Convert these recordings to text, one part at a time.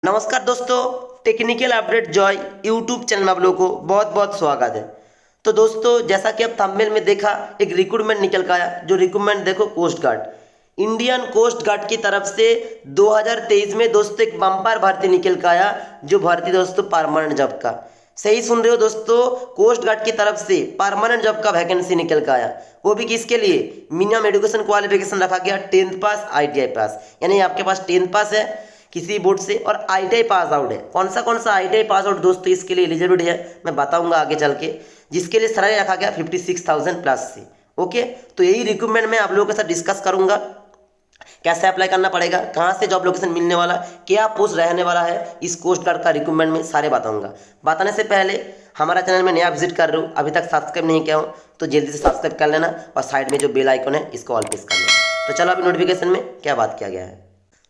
नमस्कार दोस्तों, technical update Joy YouTube channel में आप लोगों को बहुत बहुत स्वागत है। तो दोस्तों, जैसा कि आप थंबनेल में देखा, एक रिक्रूटमेंट निकल के आया। जो रिक्रूटमेंट देखो, coast guard, Indian coast guard की तरफ से 2023 में दोस्तों एक बम्पर भर्ती निकल के आया। जो भर्ती दोस्तों परमानेंट जॉब का, सही सुन रहे हो दोस्तों, कोस्ट गार्ड की तरफ से परमानेंट जॉब का वैकेंसी निकल के आया। वो भी किसके लिए? मिनिमम एजुकेशन क्वालिफिकेशन रखा गया 10th पास, ITI पास। यानी आपके पास 10th पास है किसी बोर्ड से और ITI पास आउट है। कौन सा ITI पास आउट दोस्तों इसके लिए एलिजिबिलिटी है, मैं बताऊंगा आगे चल के। जिसके लिए सैलरी रखा गया 56,000 प्लस से। ओके, तो यही रिक्रूटमेंट में आप लोगों के साथ डिस्कस करूंगा। कैसे अप्लाई करना पड़ेगा, कहाँ से जॉब लोकेशन मिलने वाला, क्या पोस्ट रहने वाला है इस कोस्ट गार्ड का रिक्रूटमेंट में, सारे बताऊंगा। बताने से पहले हमारा चैनल में नया विजिट कर रहे हो, अभी तक सब्सक्राइब नहीं किया हो तो जल्दी से सब्सक्राइब कर लेना और साइड में जो बेल आइकन है इसको ऑल प्रेस कर लेना। तो चलो अभी नोटिफिकेशन में क्या बात किया गया है।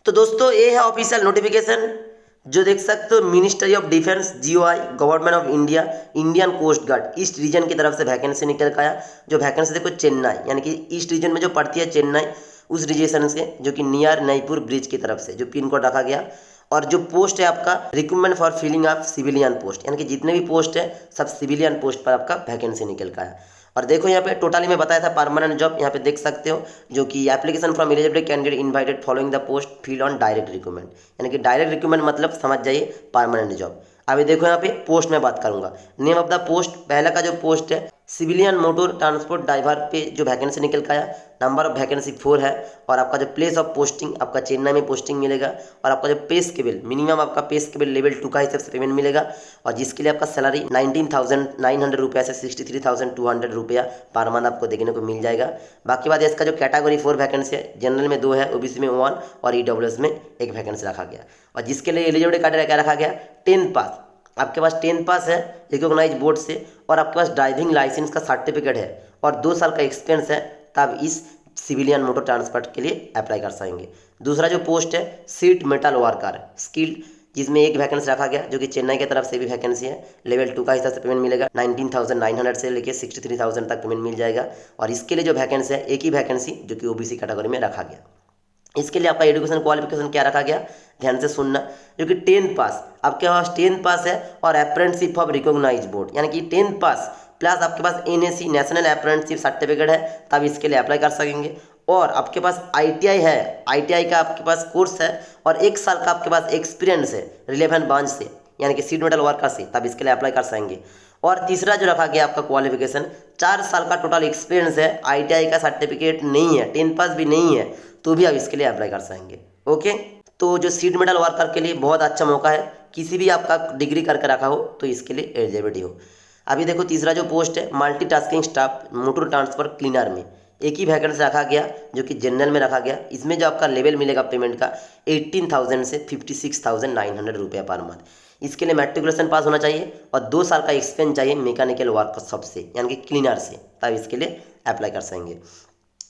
तो दोस्तों, ये है ऑफिशियल नोटिफिकेशन जो देख सकते हो, ministry of defence GOI, government of India, Indian coast guard east region की तरफ से वैकेंसी निकल के आया। जो वैकेंसी देखो चेन्नई, यानी कि ईस्ट रीजन में जो पड़ती है चेन्नई, उस रीजन से, जो कि नियर नईपुर ब्रिज की तरफ से जो पिन कोड रखा गया। और जो पोस्ट है आपका, recruitment for filling of civilian post, यानी कि जितने भी पोस्ट है सब सिविलियन पोस्ट पर आपका वैकेंसी निकल का है। और देखो यहाँ पे टोटली में बताया था परमानेंट जॉब, यहाँ पे देख सकते हो, जो कि application from eligible candidate invited following the post field on direct recruitment, यानी कि डायरेक्ट रिक्रूटमेंट मतलब समझ जाइए परमानेंट जॉब। अभी देखो यहाँ पे पोस्ट में बात करूंगा। नेम ऑफ द पोस्ट, पहला का जो पोस्ट है सिविलियन मोटर ट्रांसपोर्ट ड्राइवर पे जो वैकेंसी निकल का आया। नंबर ऑफ वैकेंसी 4 है। और आपका जो प्लेस ऑफ पोस्टिंग आपका चेन्नई में पोस्टिंग मिलेगा। और आपका जो पे स्केल, मिनिमम आपका पे स्केल लेवल 2 का हिसाब से पेमेंट मिलेगा। और जिसके लिए आपका सैलरी 19,900 रुपया से 63,200 रुपया पर मंथ आपको देखने को मिल जाएगा। बाकी बात इसका जो कैटेगरी 4 वैकेंसी है, जनरल में 2 है, OBC में 1 और EWS में 1 वैकेंसी रखा गया। और जिसके लिए एलिजिबिलिटी क्राइटेरिया क्या रखा गया, 10th पास। आपके पास 10th पास है रिकॉग्नाइज बोर्ड से, और आपके पास ड्राइविंग लाइसेंस का सर्टिफिकेट है और 2 साल का एक्सपीरियंस है, तब इस सिविलियन मोटर ट्रांसपोर्ट के लिए अप्लाई कर सकेंगे। दूसरा जो पोस्ट है सीट मेटल वर्कर स्किल्ड, जिसमें 1 वैकेंसी रखा गया, जो कि चेन्नई की तरफ से भी वैकेंसी है। लेवल 2 का हिसाब से पेमेंट मिलेगा, 19,900 से लेकर 63,000 तक पेमेंट मिल जाएगा। और इसके लिए जो वैकेंसी है, एक ही वैकेंसी जो कि OBC कैटेगरी में रखा गया। इसके लिए आपका एजुकेशन क्वालिफिकेशन क्या रखा गया, ध्यान से सुनना, जो कि 10th पास। आपके पास 10th पास है और अप्रेंटिसशिप ऑफ रिकॉग्नाइज बोर्ड, यानी कि 10th पास प्लस आपके पास NAC नेशनल अप्रेंटिसशिप सर्टिफिकेट है, तब इसके लिए अप्लाई कर सकेंगे। और आपके पास ITI है, ITI का आपके पास कोर्स है और 1 साल का आपके पास एक्सपीरियंस है रिलेवेंट ब्रांच से, यानी कि सीट मेटल वर्कर से, तब इसके लिए अप्लाई कर सकेंगे। और तीसरा जो रखा गया आपका क्वालिफिकेशन, 4 साल का टोटल एक्सपीरियंस है, ITI का सर्टिफिकेट नहीं है, 10th पास भी नहीं है, तो भी आप इसके लिए अप्लाई कर सकेंगे। ओके, तो जो सीट मेटल वर्कर के लिए बहुत अच्छा मौका है, किसी भी आपका डिग्री करके रखा हो तो इसके लिए एलिजिबिलिटी हो। अभी देखो तीसरा जो पोस्ट है multitasking staff motor transfer cleaner में, एक ही वैकेंसी रखा गया, जो कि जनरल में रखा गया। इसमें जो आपका लेवल मिलेगा पेमेंट का 18,000 से 56,900 रुपया पर मंथ। इसके लिए मैट्रिकुलेशन पास होना चाहिए और 2 साल का एक्सपीरियंस चाहिए मैकेनिकल वर्कशॉप से, यानी कि क्लीनर से, तब इसके लिए अप्लाई कर सकेंगे।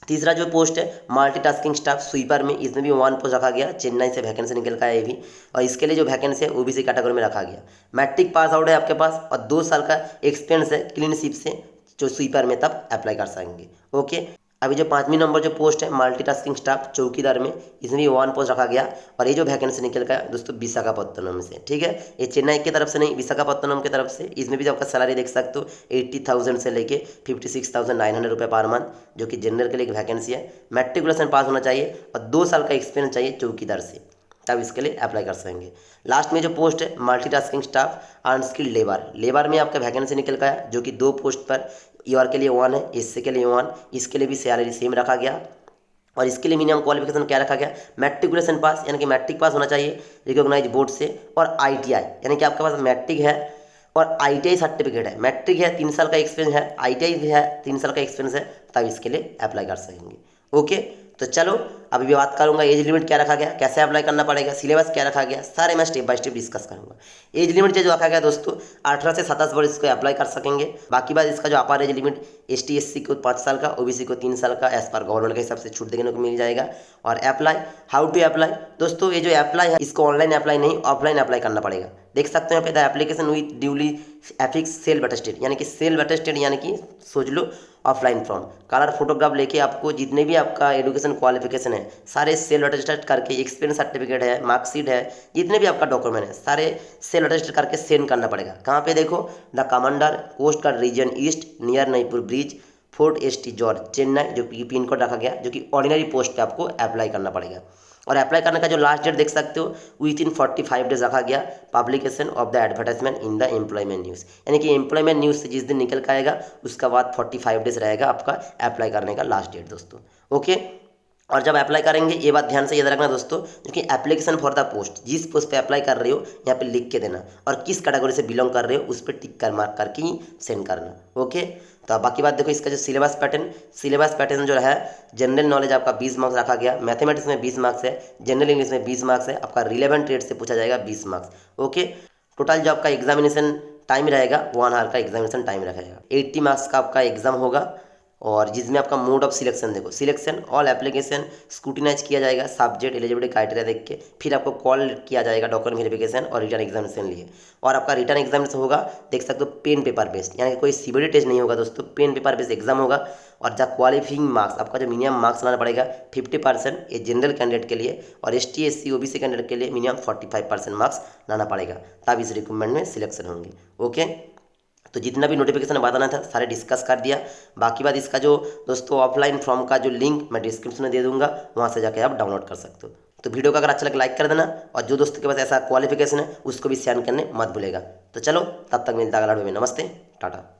तीसरा जो पोस्ट है मल्टीटास्किंग स्टाफ स्वीपर में, इसमें भी 1 पोस्ट रखा गया, चेन्नई से वैकेंसी निकल का है ये भी। और इसके लिए जो वैकेंसी है OBC कैटेगरी में रखा गया। मैट्रिक पास आउट है आपके पास और 2 साल का एक्सपीरियंस है क्लीनशिप से जो स्वीपर में, तब अप्लाई कर सकेंगे। ओके, अभी जो 5वीं नंबर जो पोस्ट है मल्टीटास्किंग स्टाफ चौकीदार में, इसमें भी 1 पोस्ट रखा गया। और ये जो वैकेंसी निकल का है दोस्तों विशाखापत्तनम से, ठीक है, ये चेन्नई की तरफ से नहीं, विशाखापत्तनम की तरफ से। इसमें भी जो आपका सैलरी देख सकते हो 80,000 से लेके 56,900 रुपये पर मंथ, जो कि जनरल के लिए एक वैकेंसी है। मैट्रिकुलेशन पास होना चाहिए और 2 साल का एक्सपीरियंस चाहिए चौकीदार से, तब इसके लिए अप्लाई कर सकेंगे। लास्ट में जो पोस्ट है multitasking staff unskilled labour, labour में आपका वैकेंसी निकल का है, जो कि 2 पोस्ट पर, ER के लिए 1 है, SC के लिए 1, इसके लिए भी सैलरी सेम रखा गया। और इसके लिए मिनिमम क्वालिफिकेशन क्या रखा गया, मैट्रिकुलेशन पास, यानी कि मैट्रिक पास होना चाहिए रिकॉग्नाइज बोर्ड से। और ITI, यानी कि आपके पास मैट्रिक है और ITI सर्टिफिकेट है, मैट्रिक है 3 साल का एक्सपीरियंस है, ITI भी है 3 साल का एक्सपीरियंस है, तब इसके लिए अप्लाई कर सकेंगे। ओके, तो चलो अभी भी बात करूंगा एज लिमिट क्या रखा गया, कैसे अप्लाई करना पड़ेगा, सिलेबस क्या रखा गया, सारे मैं स्टेप बाय स्टेप डिस्कस करूंगा। एज लिमिट जो रखा गया दोस्तों 18 से 27 वर्ष इसको अप्लाई कर सकेंगे। बाकी बात इसका जो अपर एज लिमिट ST SC को 5 साल का, OBC को 3 साल का, एज पर गवर्नमेंट के हिसाब से छूट देखने को मिल जाएगा। और अप्लाई, हाउ टू अप्लाई दोस्तों, ये जो अप्लाई है इसको ऑनलाइन अप्लाई नहीं ऑफलाइन अप्लाई करना पड़ेगा। देख सकते हो यहाँ पे the application with duly affix self attested, यानी कि सेल्फ अटेस्टेड, यानी कि सोच लो ऑफलाइन फॉर्म, कलर फोटोग्राफ लेके आपको जितने भी आपका एजुकेशन क्वालिफिकेशन है हैं सारे सेल्फ अटेस्टेड करके, एक्सपीरियंस सर्टिफिकेट है, मार्कशीट है, जितने भी आपका डॉक्यूमेंट है सारे सेल्फ अटेस्टेड करके सेंड करना पड़ेगा। कहाँ पे देखो, the commander coast guard region east near Napier bridge fort ST George Chennai, जो कि पिन कोड रखा गया, जो कि ऑर्डिनरी पोस्ट पे आपको अप्लाई करना पड़ेगा। और अप्लाई करने का जो लास्ट डेट देख सकते हो विद इन 45 डेज रखा गया publication of the advertisement in the employment news, यानी कि एम्प्लॉयमेंट न्यूज़ से जिस दिन निकल के आएगा उसका बाद 45 डेज रहेगा आपका अप्लाई करने का लास्ट डेट दोस्तों। ओके, और जब अप्लाई करेंगे ये बात ध्यान से याद रखना दोस्तों, क्योंकि एप्लीकेशन फॉर द पोस्ट, जिस पोस्ट पे अप्लाई कर रहे हो यहाँ पे लिख के देना, और किस कैटेगरी से बिलोंग कर रहे हो उस पर टिक कर मार्क करके ही सेंड करना। ओके, तो अब बाकी बात देखो, इसका जो सिलेबस पैटर्न जो है, जनरल नॉलेज आपका 20 मार्क्स रखा गया, मैथमेटिक्स में 20 मार्क्स है, जनरल इंग्लिश में 20 मार्क्स है, आपका रिलेवेंट ट्रेड से पूछा जाएगा 20 मार्क्स। ओके, टोटल जो आपका एग्जामिनेशन टाइम रहेगा 1 आवर का एग्जामिनेशन टाइम रहेगा, 80 मार्क्स का आपका एग्जाम होगा। और जिसमें आपका मोड ऑफ सिलेक्शन देखो, सिलेक्शन ऑल एप्लीकेशन स्क्रूटिनाइज किया जाएगा सब्जेक्ट एलिजिबिलिटी क्राइटेरिया देख के, फिर आपको कॉल किया जाएगा डॉक्यूमेंट वेरिफिकेशन और रिटर्न एग्जामिनेशन लिए। और आपका रिटर्न एग्जामिनेशन होगा, देख सकते हो पेन पेपर बेस्ड, यानी कि कोई सीबीटी टेस्ट नहीं होगा दोस्तों, पेन पेपर बेस्ड एग्जाम होगा। और जब क्वालिफाइंग मार्क्स आपका जो मिनिमम मार्क्स लाना पड़ेगा 50%, ये जनरल कैंडिडेट के लिए, और ST SC OBC कैंडिडेट के लिए मिनिमम 45% मार्क्स लाना पड़ेगा, तब इस रिक्रूटमेंट में सिलेक्शन होंगे। ओके, तो जितना भी नोटिफिकेशन बताना था सारे डिस्कस कर दिया। बाकी बात इसका जो दोस्तों ऑफलाइन फॉर्म का जो लिंक मैं डिस्क्रिप्शन में दे दूंगा, वहाँ से जाके आप डाउनलोड कर सकते हो। तो वीडियो का अगर अच्छा लगे लाइक कर देना, और जो दोस्तों के पास ऐसा क्वालिफिकेशन है उसको भी शेयर करने मत भूलेगा। तो चलो तब तक मिलता है अगला वीडियो में, नमस्ते, टाटा।